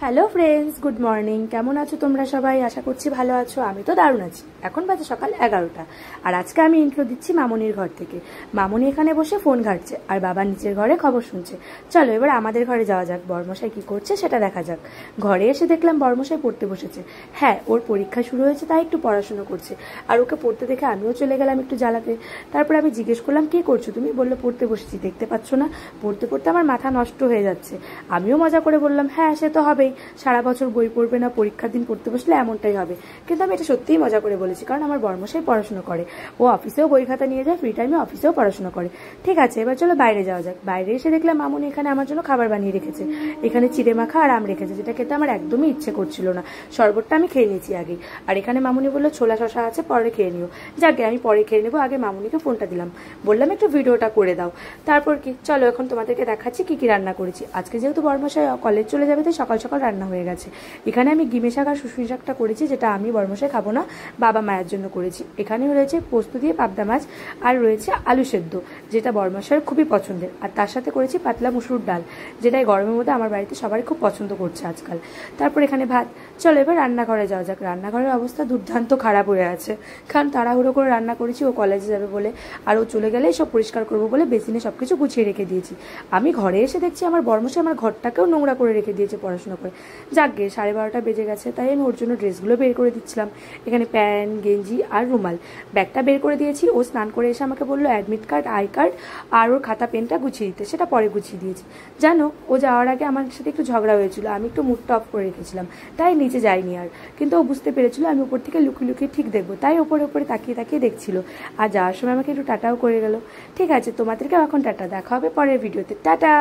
Hello friends, good morning. কেমন আছো তোমরা সবাই? আশা করছি ভালো আছো। আমি তো দারুণ আছি। এখন বাজে সকাল 11টা। আর আজকে আমি ইন্ট্রো দিচ্ছি মামনির ঘর থেকে। মামনি এখানে বসে ফোন ঘাঁটছে আর বাবা নিচের ঘরে খবর শুনছে। চলো এবার আমাদের ঘরে যাওয়া যাক, বর্মশাই কি করছে সেটা দেখা যাক। ঘরে এসে দেখলাম বর্মশাই পড়তে বসেছে। হ্যাঁ, ওর পরীক্ষা শুরু হয়েছে তাই একটু পড়াশুনো করছে। আর ওকে পড়তে দেখে আমিও চলে গেলাম একটু জ্বালাতে। তারপর আমি জিজ্ঞেস করলাম কি করছো তুমি? বললো পড়তে বসেছি, দেখতে পাচ্ছ না? পড়তে পড়তে আমার মাথা নষ্ট হয়ে যাচ্ছে। আমিও মজা করে বললাম হ্যাঁ সে তো হবেই, সারা বছর বই পড়বে না, পরীক্ষার দিন পড়তে বসলে এমনটাই হবে। কিন্তু আমি এটা সত্যিই মজা করে বলেছি, কারণ আমার বর্মশাই পড়াশোনা করে। ও অফিসেও বই খাতা নিয়ে যায়, ফ্রি টাইমে অফিসেও পড়াশোনা করে। ঠিক আছে, এবার চলো বাইরে যাওয়া যাক। বাইরে এসে দেখলাম মামুনি এখানে আমার জন্য খাবার বানিয়ে রেখেছে। এখানে চিড়ে মাখা আর আম রেখেছে, যেটা খেতে আমার একদমই ইচ্ছে করছিল না। শরবতটা আমি খেয়ে নিয়েছি আগে। আর এখানে মামুনি বললো ছোলা শশা আছে, পরে খেয়ে নিও। যাকে আমি পরে খেয়ে নেবো, আগে মামুনিকে ফোনটা দিলাম, বললাম একটু ভিডিওটা করে দাও। তারপর কি, চলো এখন তোমাদেরকে দেখাচ্ছি কি কি রান্না করেছি। আজকে যেহেতু বর্মশাই কলেজ চলে যাবে তাই সকাল সকাল রান্না হয়ে গেছে। এখানে আমি গিমে শাক আর শুশুনি শাকটা করেছি, যেটা আমি বর্মশাই খাবো না, বাবা মায়ের জন্য করেছি। এখানে রয়েছে পোস্ত দিয়ে পাবদা মাছ, আর রয়েছে আলু সেদ্ধ, যেটা বর্মশাইয়ের খুবই পছন্দের। আর তার সাথে করেছি পাতলা মুসুর ডাল, যেটা গরমের মধ্যে আমার বাড়িতে সবাই খুব পছন্দ করছে আজকাল। তারপর এখানে ভাত। চলো এবার রান্নাঘরে যাওয়া যাক। রান্নাঘরের অবস্থা দুর্দান্ত খারাপ হয়ে আছে, কারণ তাড়াহুড়ো করে রান্না করেছি ও কলেজে যাবে বলে। আর ও চলে গেলেই সব পরিষ্কার করবো বলে বেসিনে সবকিছু গুছিয়ে রেখে দিয়েছি। আমি ঘরে এসে দেখছি আমার বর্মশাই আমার ঘরটাকেও নোংরা করে রেখে দিয়েছে পড়াশোনা করে। যাক গে, 12:30 বেজে গেছে, তাই আমি ওর জন্য ড্রেসগুলো বের করে দিচ্ছিলাম। এখানে প্যান্ট, গেঞ্জি আর রুমাল। ব্যাগটা বের করে দিয়েছি। ও স্নান করে এসে আমাকে বললো অ্যাডমিট কার্ড, আই কার্ড আর ওর খাতা পেনটা গুছিয়ে দিতে, সেটা পরে গুছিয়ে দিয়েছি। জানো, ও যাওয়ার আগে আমার সাথে একটু ঝগড়া হয়েছিল, আমি একটু মুডটা অফ করে রেখেছিলাম, তাই নিচে যাইনি আর। কিন্তু ও বুঝতে পেরেছিল আমি উপর থেকে লুকিয়ে লুকিয়ে ঠিক দেখবো, তাই ওপরে ওপরে তাকিয়ে তাকিয়ে দেখছিল। আর যাওয়ার সময় আমাকে একটু টাটাও করে গেল। ঠিক আছে, তোমাদেরকেও এখন টাটা, দেখা হবে পরের ভিডিওতে। টাটা।